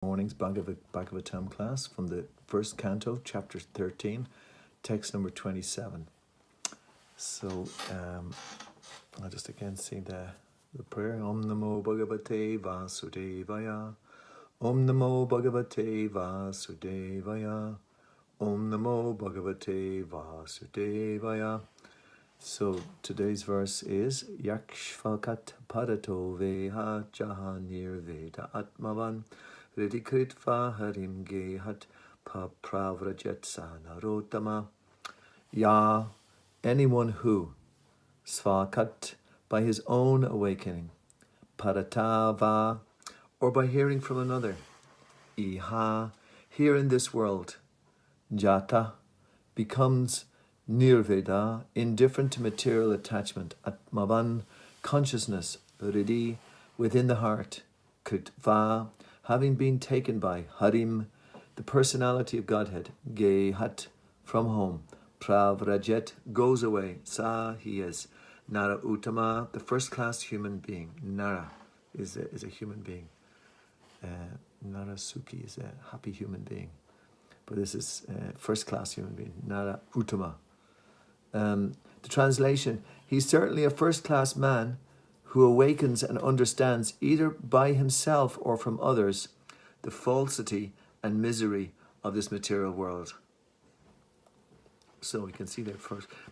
Morning's Bhagavatam class from the first canto, chapter 13, text number 27. So I'll just again sing the prayer. Om Namo Bhagavate Vasudevaya. Om Namo Bhagavate Vasudevaya. Om Namo Bhagavate Vasudevaya. So today's verse is svakāt parato veha jāta-nirveda ātmavān hṛdi kṛtvā hariṁ gehāt pravrajet narottamaḥ. Anyone who, svakāt, by his own awakening, parato, or by hearing from another, veha, here in this world, jāta, becomes nirveda, indifferent to material attachment, ātmavān, consciousness, hṛdi, within the heart, kṛtvā, having been taken by hariṁ, the personality of Godhead, gehāt, from home, pravrajet, goes away, sa, he is, narottamaḥ, the first-class human being. Nara is a human being. Narasuki is a happy human being. But this is first-class human being, narottamaḥ. The translation, he's certainly a first-class man who awakens and understands either by himself or from others the falsity and misery of this material world. So we can see that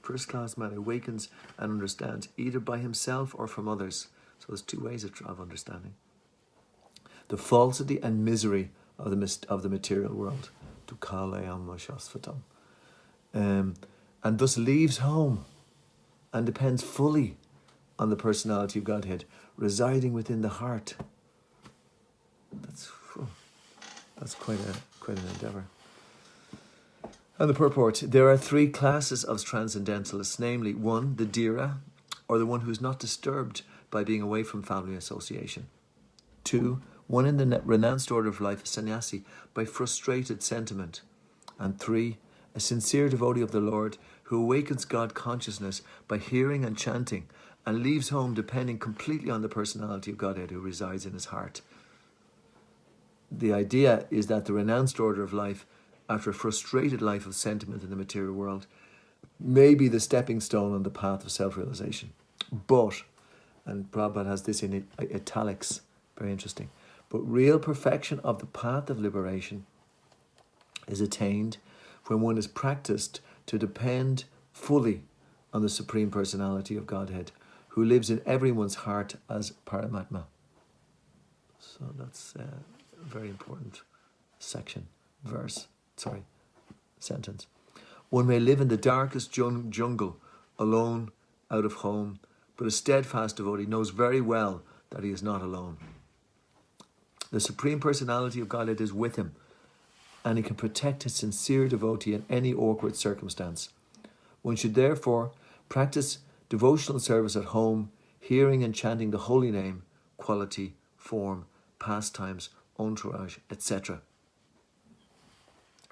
first-class man awakens and understands either by himself or from others. So there's two ways of understanding. The falsity and misery of the material world. And thus leaves home and depends fully on the personality of Godhead, residing within the heart. That's quite an endeavour. And the purport, there are three classes of transcendentalists, namely, one, the dhira, or the one who is not disturbed by being away from family association. Two, one in the renounced order of life, a sannyasi, by frustrated sentiment. And three, a sincere devotee of the Lord who awakens God consciousness by hearing and chanting and leaves home depending completely on the personality of Godhead who resides in his heart. The idea is that the renounced order of life, after a frustrated life of sentiment in the material world, may be the stepping stone on the path of self-realization. But, and Prabhupada has this in italics, very interesting, but real perfection of the path of liberation is attained when one is practiced to depend fully on the Supreme Personality of Godhead, who lives in everyone's heart as paramatma. So that's a very important sentence. One may live in the darkest jungle, alone, out of home, but a steadfast devotee knows very well that he is not alone. The Supreme Personality of Godhead is with him, and he can protect his sincere devotee in any awkward circumstance. One should therefore practice devotional service at home, hearing and chanting the holy name, quality, form, pastimes, entourage, etc.,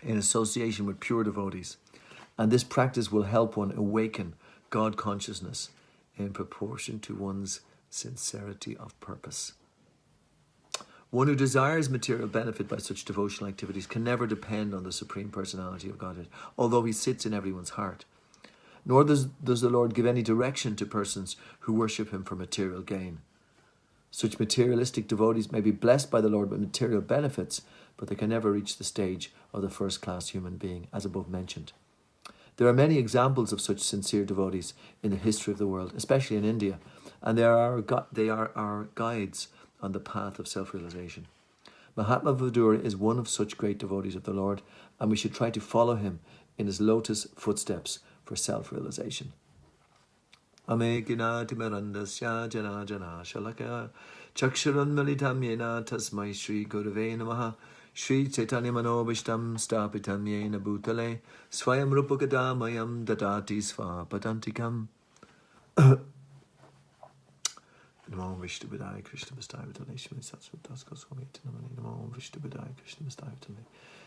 in association with pure devotees. And this practice will help one awaken God consciousness in proportion to one's sincerity of purpose. One who desires material benefit by such devotional activities can never depend on the Supreme Personality of Godhead, although he sits in everyone's heart. Nor does the Lord give any direction to persons who worship him for material gain. Such materialistic devotees may be blessed by the Lord with material benefits, but they can never reach the stage of the first-class human being, as above mentioned. There are many examples of such sincere devotees in the history of the world, especially in India, and they are our guides on the path of self-realization. Mahatma Vadura is one of such great devotees of the Lord, and we should try to follow him in his lotus footsteps for self-realization. Ame ginati marandasya jana jana shalaka chaksharan malitam yena tasmai Shri Gurave Namaha Shri Chaitanya Manobhishtam Stapitam Yena Bhutale Swayam Rupakadamayam Dadati Svapadantikam. Namo Vishnu Bidai Krishna Vastai Vitale Shri Satsvatasko Swami Tinamani Namo Vishnu Bidai Krishna Vastai Vitale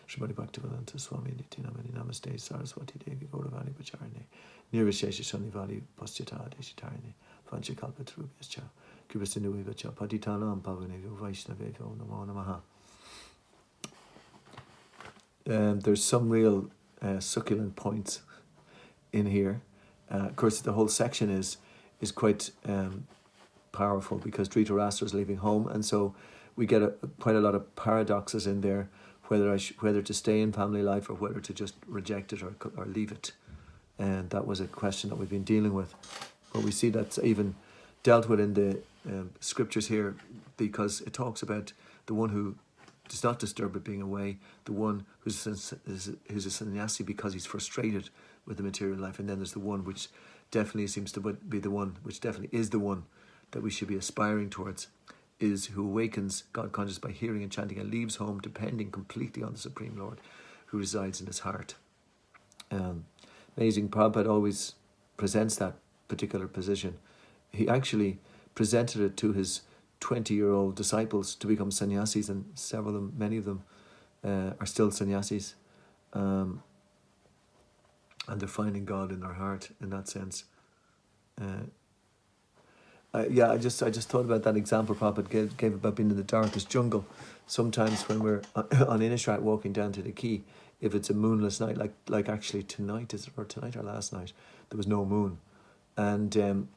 Shrimad Bhaktivedanta Swami Nitinamani Namaste Saraswati Devi Gauravani Pacharane Nirvishesha Shanivali Paschata Deshitarane Vanchakalpatrubhyascha Kripasinduvivacha Patitanam Pavanevyo Vaishnaveyo Namo Namaha. there's some real succulent points in here. Of course, the whole section is quite powerful, because Dhritarashtra is leaving home, and so we get quite a lot of paradoxes in there, whether to stay in family life or whether to just reject it or leave it. And that was a question that we've been dealing with. But we see that's even dealt with in the scriptures here, because it talks about the one who does not disturb it being away, the one who's a sannyasi because he's frustrated with the material life, and then there's the one which definitely seems to be the one, which definitely is the one that we should be aspiring towards, is who awakens God conscious by hearing and chanting and leaves home depending completely on the Supreme Lord who resides in his heart. Amazing, Prabhupada always presents that particular position. He actually presented it to his 20-year-old disciples to become sannyasis, and many of them are still sannyasis, and they're finding God in their heart in that sense. I just thought about that example Prabhupada gave about being in the darkest jungle. Sometimes when we're on Innisrat walking down to the quay, if it's a moonless night, like actually tonight or last night, there was no moon, and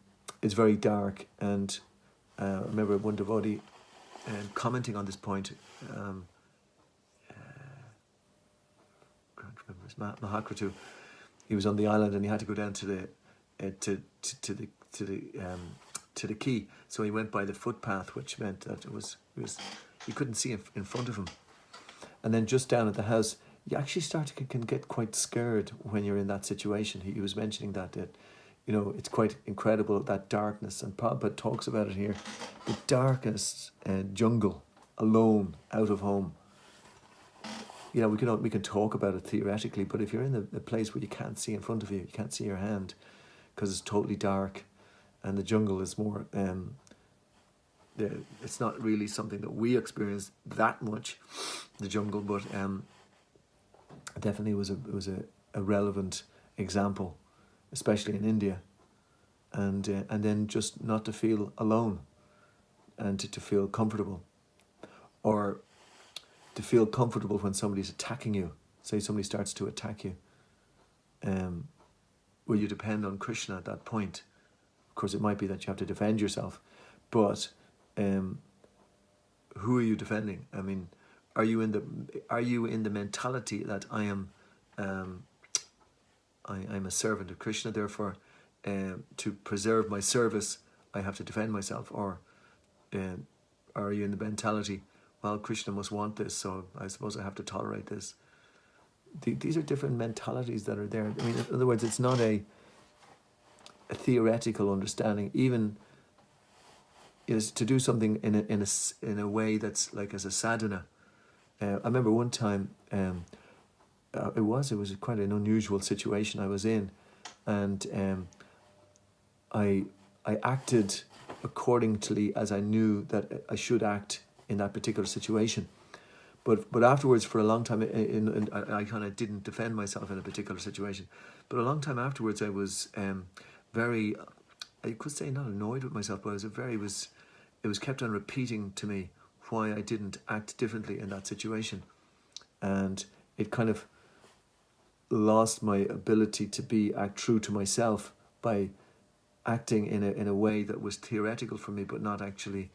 it's very dark. And I remember one devotee commenting on this point. Mahakratu, he was on the island and he had to go down to the quay, so he went by the footpath, which meant that it was you couldn't see in front of him. And then just down at the house, you actually can get quite scared when you're in that situation. He was mentioning that it's quite incredible, that darkness, and Prabhupada talks about it here, the darkest jungle, alone, out of home. We can talk about it theoretically, but if you're in a place where you can't see in front of you, you can't see your hand because it's totally dark, and the jungle is more, it's not really something that we experience that much, the jungle, but definitely was a relevant example, especially in India, and then just not to feel alone, and to feel comfortable, or to feel comfortable when somebody's attacking you. Say somebody starts to attack you, will you depend on Krishna at that point? Of course, it might be that you have to defend yourself, but who are you defending? I mean, are you in the mentality that I'm a servant of Krishna, therefore to preserve my service I have to defend myself, or are you in the mentality, well, Krishna must want this, so I suppose I have to tolerate this? These are different mentalities that are there. I mean, in other words, it's not a theoretical understanding. Even is to do something in a way that's like as a sadhana. I remember one time, it was quite an unusual situation I was in, and I acted accordingly as I knew that I should act in that particular situation. But afterwards, for a long time, I kind of didn't defend myself in a particular situation. But a long time afterwards, I was very, I could say not annoyed with myself, but it was kept on repeating to me why I didn't act differently in that situation. And it kind of lost my ability to act true to myself by acting in a way that was theoretical for me, but not actually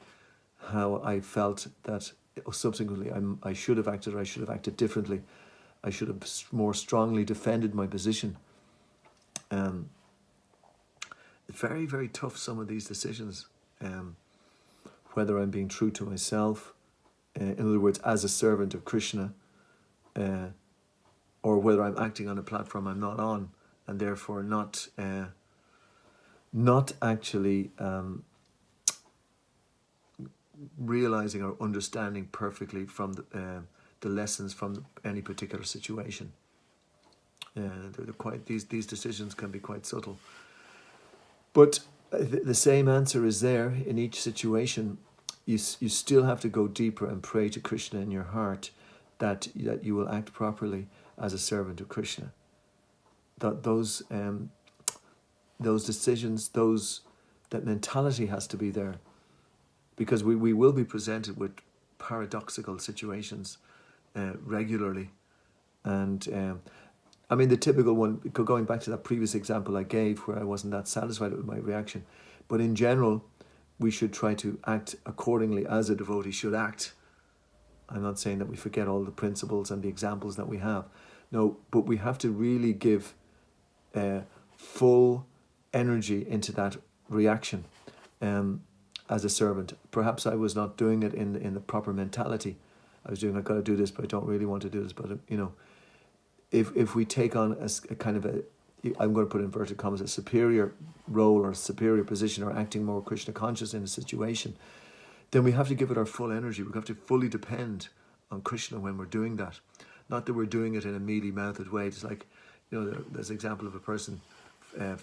how I felt that subsequently I should have acted, or I should have acted differently. I should have more strongly defended my position. Very, very tough, some of these decisions. Whether I'm being true to myself, in other words, as a servant of Krishna, or whether I'm acting on a platform I'm not on, and therefore not actually realizing or understanding perfectly from the lessons from any particular situation. They're quite, these decisions can be quite subtle. But the same answer is there in each situation. You still have to go deeper and pray to Krishna in your heart that you will act properly as a servant of Krishna. That those decisions, that mentality has to be there, because we will be presented with paradoxical situations regularly, And I mean, the typical one, going back to that previous example I gave where I wasn't that satisfied with my reaction. But in general, we should try to act accordingly as a devotee should act. I'm not saying that we forget all the principles and the examples that we have. No, but we have to really give full energy into that reaction as a servant. Perhaps I was not doing it in the proper mentality. I was doing, I've got to do this, but I don't really want to do this. But, if we take on a kind of I'm going to put inverted commas, a superior role or superior position, or acting more Krishna conscious in a situation, then we have to give it our full energy. We have to fully depend on Krishna when we're doing that. Not that we're doing it in a mealy-mouthed way. It's like, there's an example of a person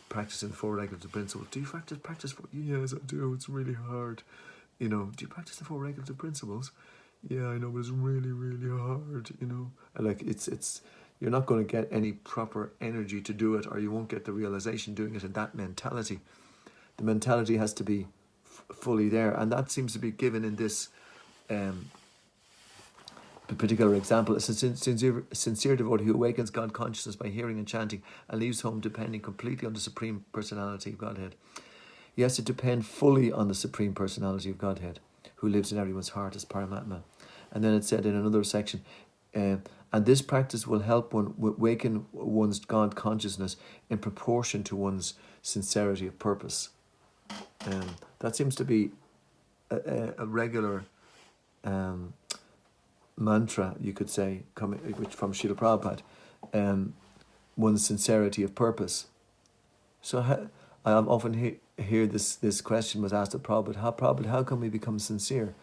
practicing the 4 regulative principles. Do you practice? Yes, I do. It's really hard. Do you practice the 4 regulative principles? Yeah, I know, but it's really, really hard. And like it's you're not going to get any proper energy to do it, or you won't get the realization doing it in that mentality. The mentality has to be fully there, and that seems to be given in this particular example. It's a sincere devotee who awakens God consciousness by hearing and chanting and leaves home depending completely on the Supreme Personality of Godhead. He has to depend fully on the Supreme Personality of Godhead, who lives in everyone's heart as Paramatma. And then it said in another section, and this practice will help one awaken one's God consciousness in proportion to one's sincerity of purpose. That seems to be a regular mantra, you could say, which from Srila Prabhupada, one's sincerity of purpose. So I often hear this question was asked of Prabhupada, how can we become sincere?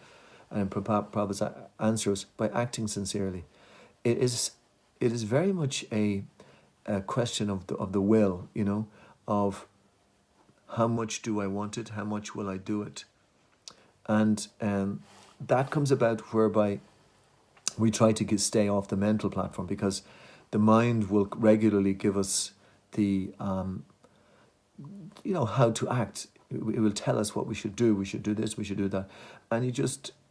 And Prabhupada's answer is by acting sincerely. It is very much a question of the will, of how much do I want it, how much will I do it, and that comes about whereby we try to stay off the mental platform, because the mind will regularly give us the how to act. It will tell us what we should do. We should do this, we should do that. And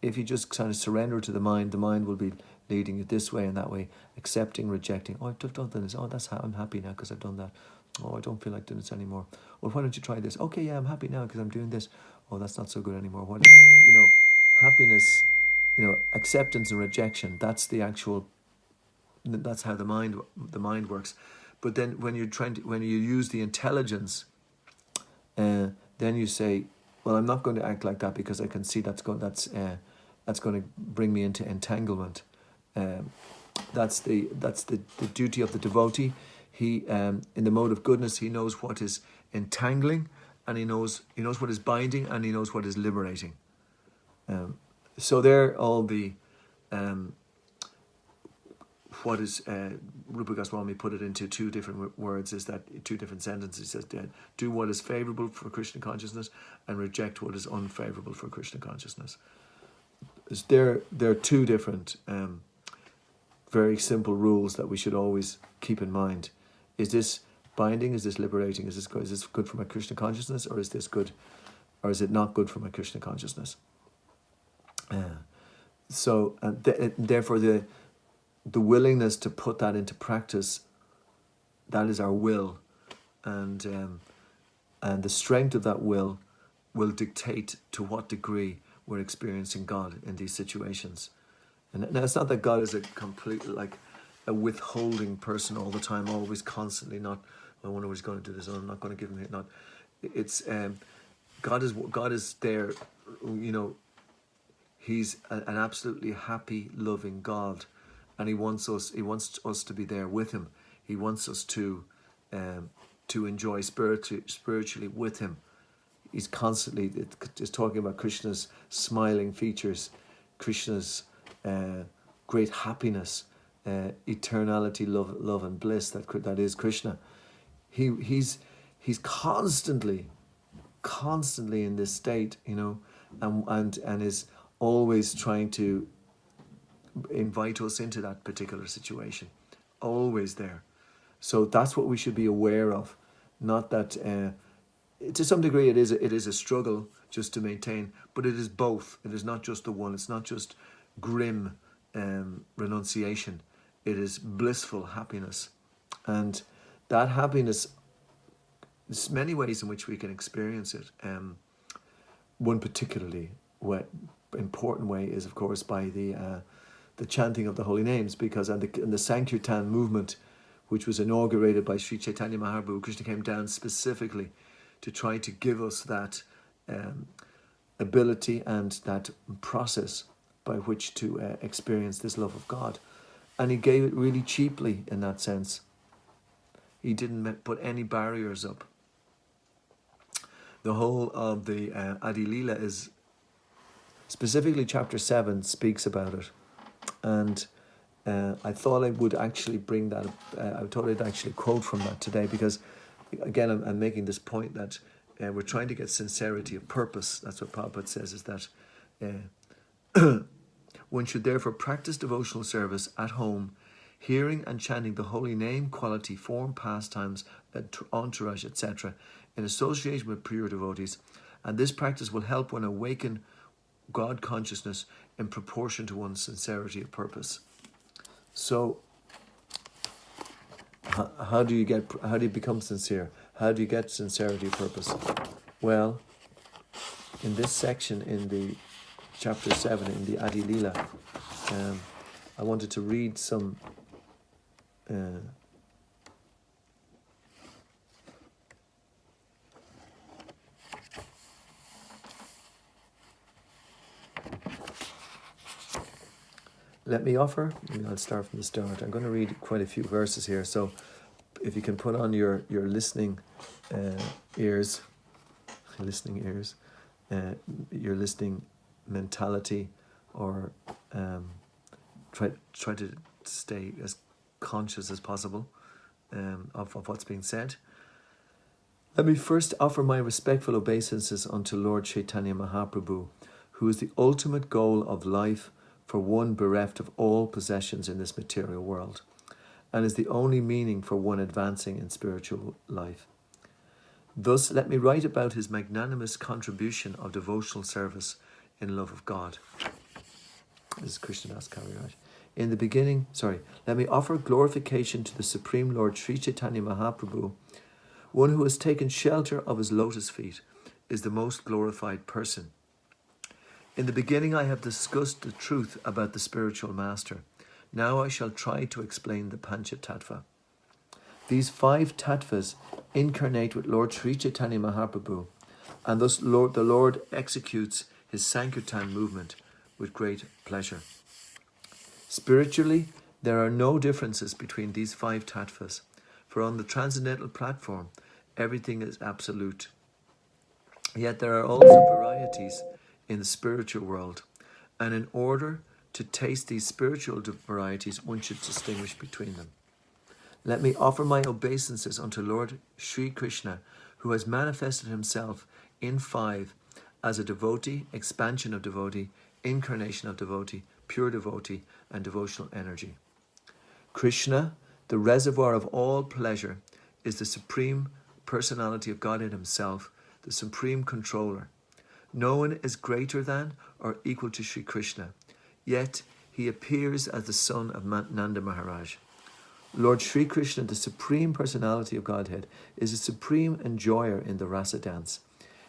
if you just kind of surrender to the mind will be leading you this way and that way, accepting, rejecting. Oh, I've done this. Oh, that's how I'm happy now because I've done that. Oh, I don't feel like doing this anymore. Well, why don't you try this? Okay, yeah, I'm happy now because I'm doing this. Oh, that's not so good anymore. What, happiness, acceptance and rejection. That's the actual. That's how the mind works. But then when you use the intelligence, then you say, well, I'm not going to act like that because I can see that's going to bring me into entanglement. That's the duty of the devotee. He in the mode of goodness, he knows what is entangling, and he knows what is binding, and he knows what is liberating. So there, all the what is Rupa Goswami put it into 2 different words, is that 2 different sentences. He says, do what is favourable for Krishna consciousness and reject what is unfavourable for Krishna consciousness. There are 2 different very simple rules that we should always keep in mind. Is this binding? Is this liberating? Is this good for my Krishna consciousness, or is this good, or is it not good for my Krishna consciousness? Therefore the willingness to put that into practice, that is our will, and the strength of that will dictate to what degree we're experiencing God in these situations. And now it's not that God is a complete, like a withholding person all the time, always constantly not, I wonder what he's going to do this, I'm not going to give him it. Not, it's God is there, he's an absolutely happy, loving God. And he wants us to be there with him. He wants us to enjoy spiritually with him. He's constantly just talking about Krishna's smiling features, Krishna's great happiness, eternality, love and bliss. That is Krishna. He's constantly in this state, and is always trying to invite us into that particular situation, always there. So that's what we should be aware of. Not that to some degree it is a struggle just to maintain, but it is both. It is not just the one. It's not just grim renunciation. It is blissful happiness. And that happiness, there's many ways in which we can experience it. One particularly important way is, of course, by the chanting of the holy names, because in the Sankirtan movement, which was inaugurated by Sri Chaitanya Mahaprabhu, Krishna came down specifically to try to give us that ability and that process by which to experience this love of God. And he gave it really cheaply in that sense. He didn't put any barriers up. The whole of the Adi Lila is, specifically chapter 7 speaks about it. And I thought I would actually bring that, I thought I'd actually quote from that today, because again, I'm making this point that we're trying to get sincerity of purpose. That's what Prabhupada says, is that one should therefore practice devotional service at home, hearing and chanting the holy name, quality, form, pastimes, entourage, etc., in association with pure devotees. And this practice will help one awaken God consciousness in proportion to one's sincerity of purpose. So, how do you become sincere? How do you get sincerity of purpose? Well, in this section, in the chapter 7, in the Adi Lila, I wanted to read some I'll start from the start. I'm going to read quite a few verses here, so if you can put on your listening ears, your listening mentality, or try to stay as conscious as possible of what's being said. Let me first offer my respectful obeisances unto Lord Chaitanya Mahaprabhu, who is the ultimate goal of life for one bereft of all possessions in this material world, and is the only meaning for one advancing in spiritual life. Thus, let me write about his magnanimous contribution of devotional service in love of God. This is Krishnadas Kaviraj. In the beginning, let me offer glorification to the Supreme Lord Sri Chaitanya Mahaprabhu. One who has taken shelter of his lotus feet is the most glorified person. In the beginning, I have discussed the truth about the spiritual master. Now I shall try to explain the Pancha Tattva. These 5 tattvas incarnate with Lord Sri Chaitanya Mahaprabhu, and thus the Lord executes his Sankirtan movement with great pleasure. Spiritually, there are no differences between these 5 tattvas, for on the transcendental platform, everything is absolute. Yet there are also varieties in the spiritual world, and in order to taste these spiritual varieties, one should distinguish between them. Let me offer my obeisances unto Lord Sri Krishna, who has manifested himself in 5 as a devotee, expansion of devotee, incarnation of devotee, pure devotee, and devotional energy. Krishna, the reservoir of all pleasure, is the supreme personality of Godhead himself, the supreme controller. No one is greater than or equal to Sri Krishna, yet he appears as the son of Nanda Maharaj. Lord Sri Krishna, the supreme personality of Godhead, is a supreme enjoyer in the rasa dance.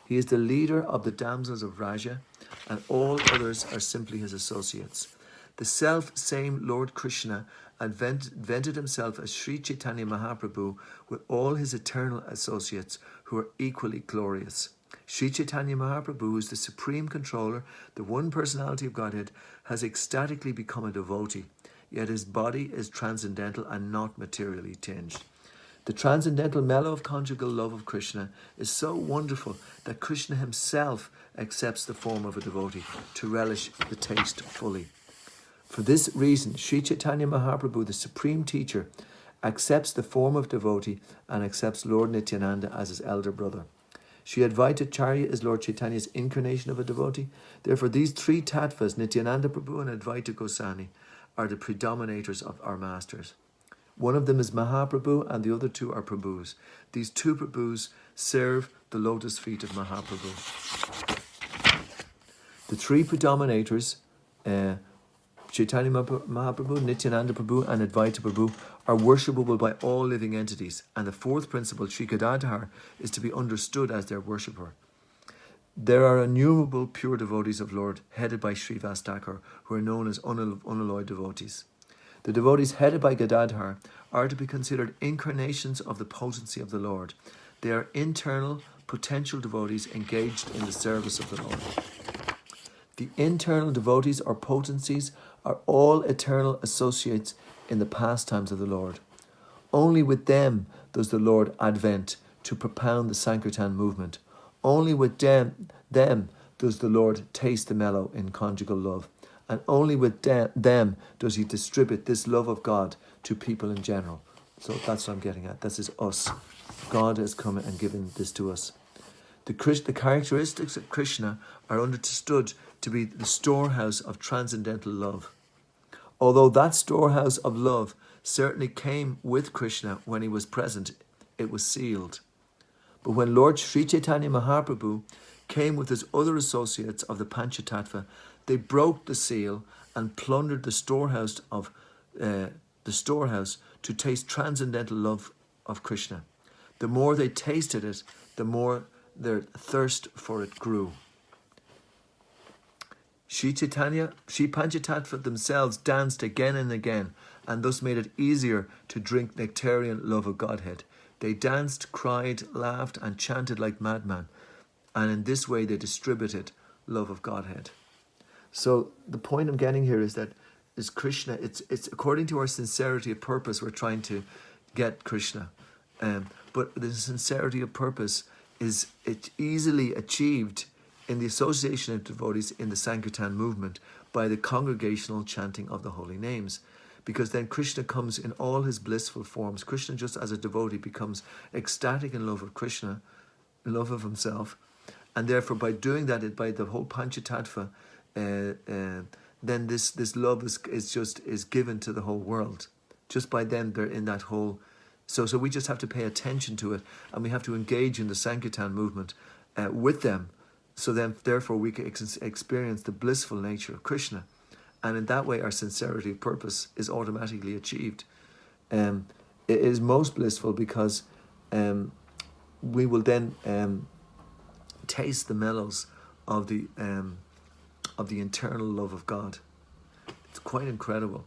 He is the leader of the damsels of Raja, and all others are simply his associates. The self-same Lord Krishna invented himself as Sri Chaitanya Mahaprabhu with all his eternal associates who are equally glorious. Sri Chaitanya Mahaprabhu, who is the supreme controller, the one personality of Godhead, has ecstatically become a devotee, yet his body is transcendental and not materially tinged. The transcendental mellow of conjugal love of Krishna is so wonderful that Krishna himself accepts the form of a devotee to relish the taste fully. For this reason, Sri Chaitanya Mahaprabhu, the supreme teacher, accepts the form of devotee and accepts Lord Nityananda as his elder brother. Sri Advaita Acharya is Lord Chaitanya's incarnation of a devotee. Therefore, these 3 tattvas, Nityananda Prabhu and Advaita Goswami, are the predominators of our masters. One of them is Mahaprabhu and the other 2 are Prabhus. These 2 Prabhus serve the lotus feet of Mahaprabhu. The 3 predominators, Chaitanya Mahaprabhu, Nityananda Prabhu, and Advaita Prabhu are worshipable by all living entities. And the fourth principle, Sri Gadadhar, is to be understood as their worshipper. There are innumerable pure devotees of Lord, headed by Srivas Thakur, who are known as unalloyed devotees. The devotees headed by Gadadhar are to be considered incarnations of the potency of the Lord. They are internal, potential devotees engaged in the service of the Lord. The internal devotees or potencies are all eternal associates in the pastimes of the Lord. Only with them does the Lord advent to propound the Sankirtan movement. Only with them does the Lord taste the mellow in conjugal love. And only with them does he distribute this love of God to people in general. So that's what I'm getting at. This is us. God has come and given this to us. The characteristics of Krishna are understood to be the storehouse of transcendental love. Although that storehouse of love certainly came with Krishna when he was present, it was sealed. But when Lord Sri Chaitanya Mahaprabhu came with his other associates of the Panchatattva, they broke the seal and plundered the storehouse to taste transcendental love of Krishna. The more they tasted it, the more their thirst for it grew. Sri Panchatattva themselves danced again and again, and thus made it easier to drink nectarian love of Godhead. They danced, cried, laughed, and chanted like madmen, and in this way they distributed love of Godhead. So the point I'm getting here is that is Krishna. It's according to our sincerity of purpose we're trying to get Krishna, but the sincerity of purpose is easily achieved in the association of devotees in the Sankirtan movement by the congregational chanting of the holy names. Because then Krishna comes in all his blissful forms. Krishna, just as a devotee, becomes ecstatic in love of Krishna, in love of himself. And therefore, by doing that, by the whole Panchatattva, then this love is given to the whole world. Just by them, they're in that whole... So we just have to pay attention to it, and we have to engage in the Sankirtan movement with them. So then, therefore, we can experience the blissful nature of Krishna. And in that way, our sincerity of purpose is automatically achieved. It is most blissful because we will then taste the mellows of the internal love of God. It's quite incredible.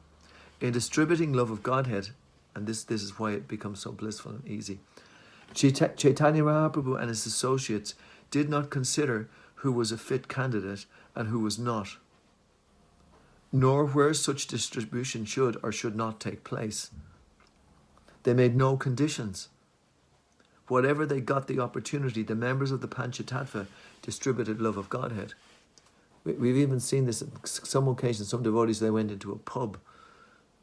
In distributing love of Godhead, and this is why it becomes so blissful and easy, Chaitanya Mahaprabhu and his associates did not consider who was a fit candidate and who was not, nor where such distribution should or should not take place. They made no conditions. Whatever they got the opportunity, the members of the Panchatattva distributed love of Godhead. We've even seen this at some occasions. Some devotees, they went into a pub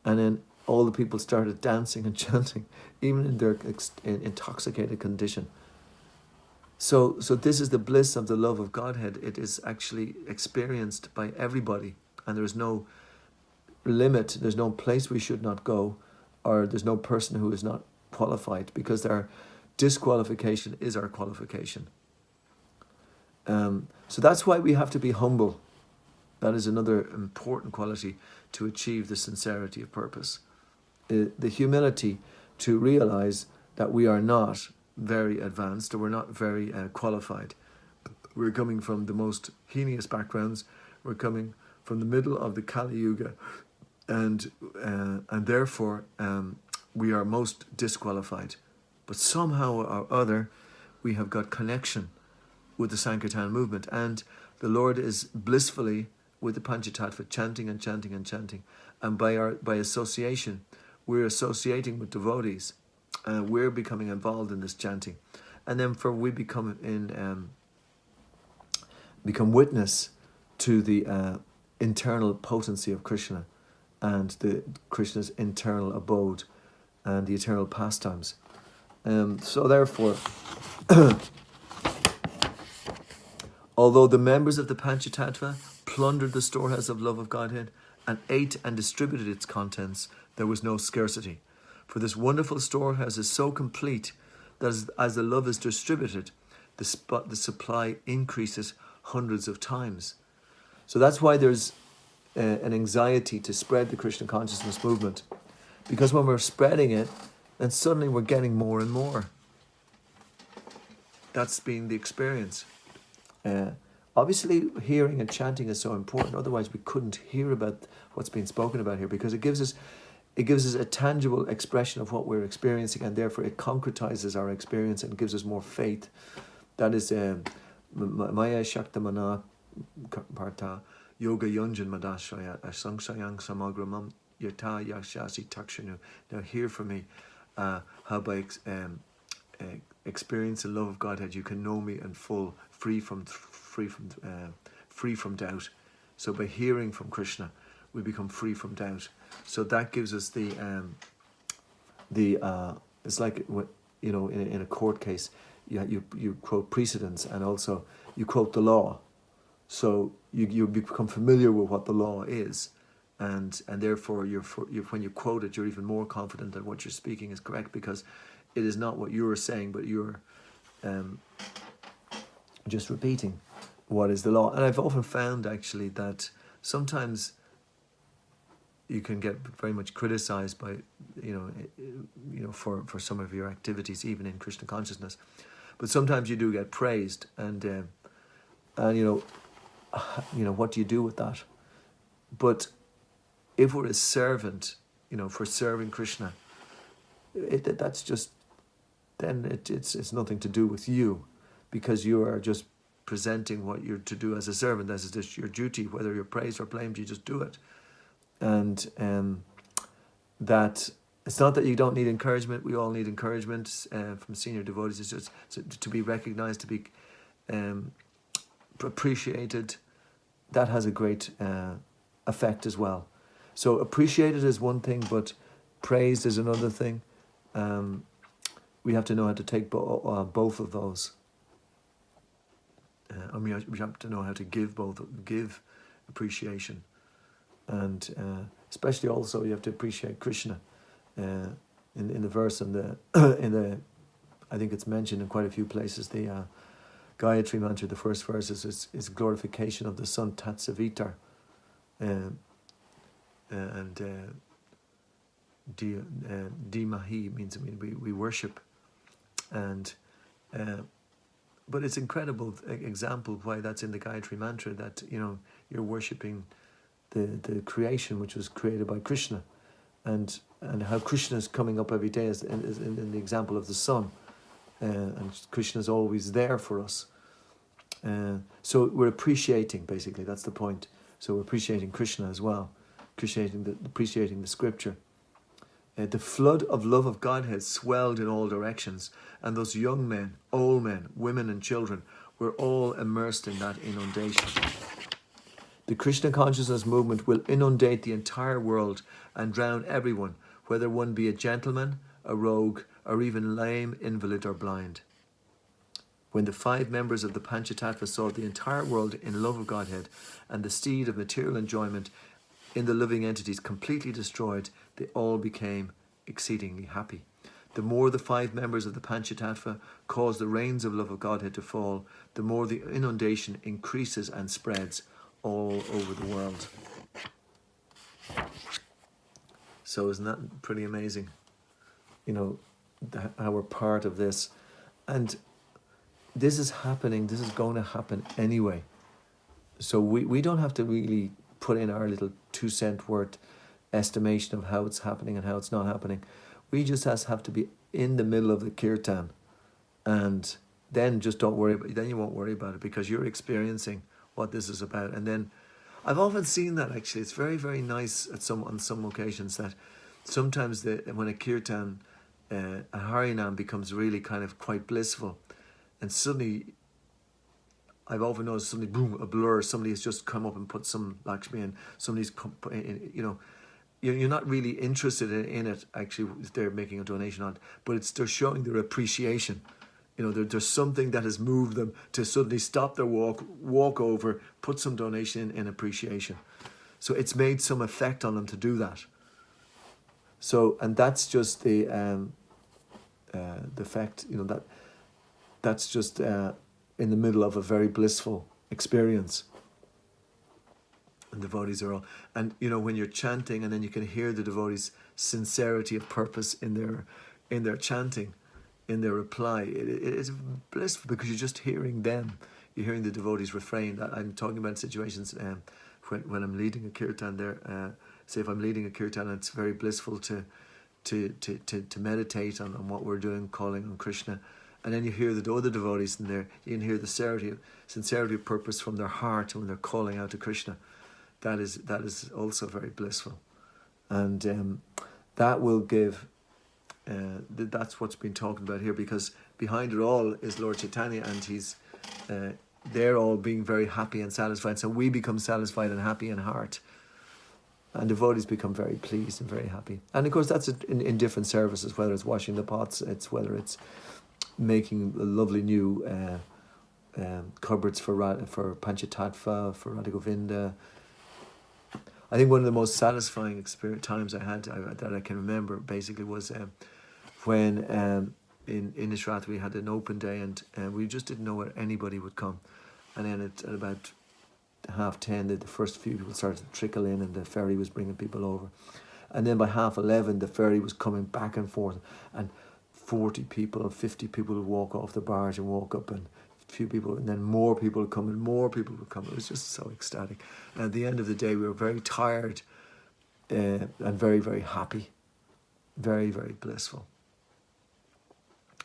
and then all the people started dancing and chanting, even in their intoxicated condition. So this is the bliss of the love of Godhead. It is actually experienced by everybody. And there is no limit, there's no place we should not go, or there's no person who is not qualified, because our disqualification is our qualification. So that's why we have to be humble. That is another important quality to achieve the sincerity of purpose. The humility to realize that we are not very advanced, or we're not very qualified. We're coming from the most heinous backgrounds. We're coming from the middle of the Kali Yuga, and therefore we are most disqualified. But somehow or other, we have got connection with the Sankirtan movement, and the Lord is blissfully with the Panchatattva chanting and chanting and chanting, and by association, we're associating with devotees, we're becoming involved in this chanting, and then we become witness to the internal potency of Krishna and the Krishna's internal abode and the eternal pastimes. So therefore, although the members of the Panchatattva plundered the storehouse of love of Godhead and ate and distributed its contents, there was no scarcity. For this wonderful storehouse is so complete that as the love is distributed, the supply increases hundreds of times. So that's why there's an anxiety to spread the Krishna consciousness movement. Because when we're spreading it, then suddenly we're getting more and more. That's been the experience. Obviously, hearing and chanting is so important. Otherwise, we couldn't hear about what's being spoken about here, because it gives us a tangible expression of what we're experiencing, and therefore it concretizes our experience and gives us more faith. That is Maya Shaktamana Parta Yoga Yunjan Madashraya Asangshayang Samagramam Yata Yashasi Takshanu. Now hear from me how by experience the love of Godhead you can know me in full, free from doubt. So by hearing from Krishna, we become free from doubt. So that gives us the it's like, you know, in a court case, you quote precedents, and also you quote the law. So you become familiar with what the law is, and therefore when you quote it, you're even more confident that what you're speaking is correct, because it is not what you're saying, but you're just repeating what is the law. And I've often found actually that sometimes you can get very much criticized by, you know, for some of your activities, even in Krishna consciousness. But sometimes you do get praised, and you know, what do you do with that? But if we're a servant, you know, for serving Krishna, that's just, then it's nothing to do with you, because you are just presenting what you're to do as a servant. That's just your duty. Whether you're praised or blamed, you just do it. And that it's not that you don't need encouragement. We all need encouragement from senior devotees. It's just to be recognized, to be appreciated. That has a great effect as well. So appreciated is one thing, but praised is another thing. We have to know how to take both of those. And we have to know how to give appreciation. And especially also you have to appreciate Krishna. In the verse in the I think it's mentioned in quite a few places, the Gayatri mantra, the first verse is glorification of the sun Tatsavitar, and Dimahi means we worship, and but it's incredible example why that's in the Gayatri mantra, that, you know, you're worshipping the creation which was created by Krishna, and how Krishna is coming up every day is in the example of the sun, and Krishna is always there for us. So we're appreciating, basically, that's the point. So we're appreciating Krishna as well, appreciating the scripture. The flood of love of Godhead swelled in all directions, and those young men, old men, women and children were all immersed in that inundation. The Krishna consciousness movement will inundate the entire world and drown everyone, whether one be a gentleman, a rogue, or even lame, invalid or blind. When the 5 members of the Panchatattva saw the entire world in love of Godhead and the steed of material enjoyment in the living entities completely destroyed, they all became exceedingly happy. The more the 5 members of the Panchatattva cause the rains of love of Godhead to fall, the more the inundation increases and spreads all over the world. So isn't that pretty amazing? You know, how we're part of this. And this is happening, this is going to happen anyway. So we don't have to really put in our little 2-cent worth estimation of how it's happening and how it's not happening. We just have to be in the middle of the kirtan, and then just don't worry about it. Then you won't worry about it, because you're experiencing what this is about. And then I've often seen that, actually. It's very, very nice on some occasions that sometimes when a kirtan, a harinam becomes really kind of quite blissful, and suddenly I've often noticed suddenly, boom, a blur. Somebody has just come up and put some Lakshmi in. Somebody's, you know, you're not really interested in it, actually, if they're making a donation on it, but they're showing their appreciation. You know, there's something that has moved them to suddenly stop their walk over, put some donation in appreciation. So it's made some effect on them to do that. So, and that's just the effect, you know, that's just in the middle of a very blissful experience. And devotees are all, and when you're chanting, and then you can hear the devotees' sincerity of purpose in their chanting, in their reply. It is blissful because you're just hearing them. You're hearing the devotees refrain. I'm talking about situations when I'm leading a kirtan there. Say if I'm leading a kirtan, it's very blissful to meditate on what we're doing, calling on Krishna. And then you hear the other devotees in there. You can hear the sincerity of purpose from their heart when they're calling out to Krishna. That is also very blissful. And that will give... that's what's been talked about here, because behind it all is Lord Chaitanya, and he's they're all being very happy and satisfied. So we become satisfied and happy in heart, and devotees become very pleased and very happy. And of course that's in different services, whether it's washing the pots, whether it's making lovely new cupboards for Panchatattva, for Radha Govinda. I think one of the most satisfying times I had that I can remember basically was when in Ishrat we had an open day, and we just didn't know where anybody would come. And then at about 10:30, the first few people started to trickle in, and the ferry was bringing people over. And then by 11:30, the ferry was coming back and forth, and 40 people or 50 people would walk off the barge and walk up, and few people, and then more people would come, and more people would come. It was just so ecstatic. And at the end of the day, we were very tired and very, very happy, very, very blissful.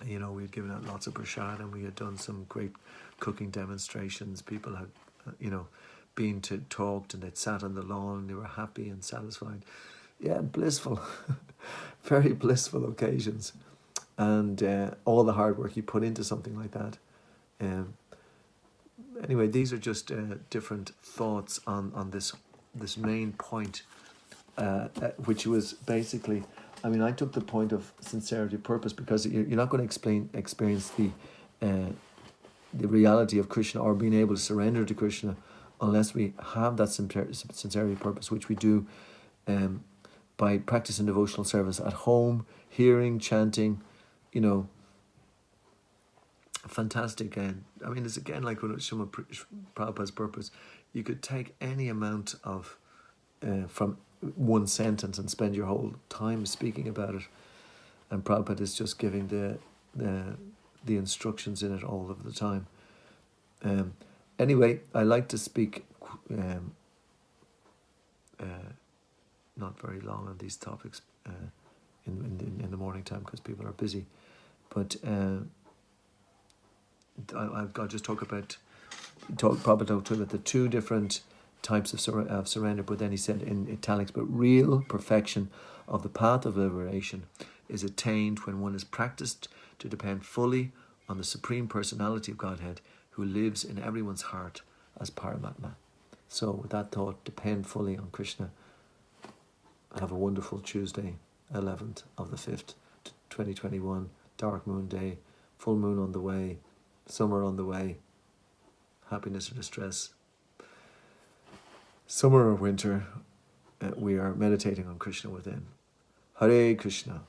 We had given out lots of prasad, and we had done some great cooking demonstrations. People had, been to talked, and they'd sat on the lawn, and they were happy and satisfied. Yeah, blissful, very blissful occasions, and all the hard work you put into something like that. Anyway, these are just different thoughts on this main point, which was basically, I took the point of sincerity of purpose, because you're not going to experience the reality of Krishna or being able to surrender to Krishna unless we have that sincerity of purpose, which we do by practicing devotional service at home, hearing, chanting, fantastic. It's again like when it's Srimad Prabhupada's purpose. You could take any amount of from one sentence and spend your whole time speaking about it, and Prabhupada is just giving the instructions in it all of the time. Anyway, I like to speak not very long on these topics in the morning time, because people are busy, but I'll just Prabhupada talked about the two different types of surrender, but then he said in italics, but real perfection of the path of liberation is attained when one is practiced to depend fully on the Supreme Personality of Godhead, who lives in everyone's heart as Paramatma. So with that thought, depend fully on Krishna. Have a wonderful Tuesday, 11th of the 5th, 2021, dark moon day, full moon on the way, summer on the way, happiness or distress, summer or winter, we are meditating on Krishna within. Hare Krishna.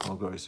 All glories to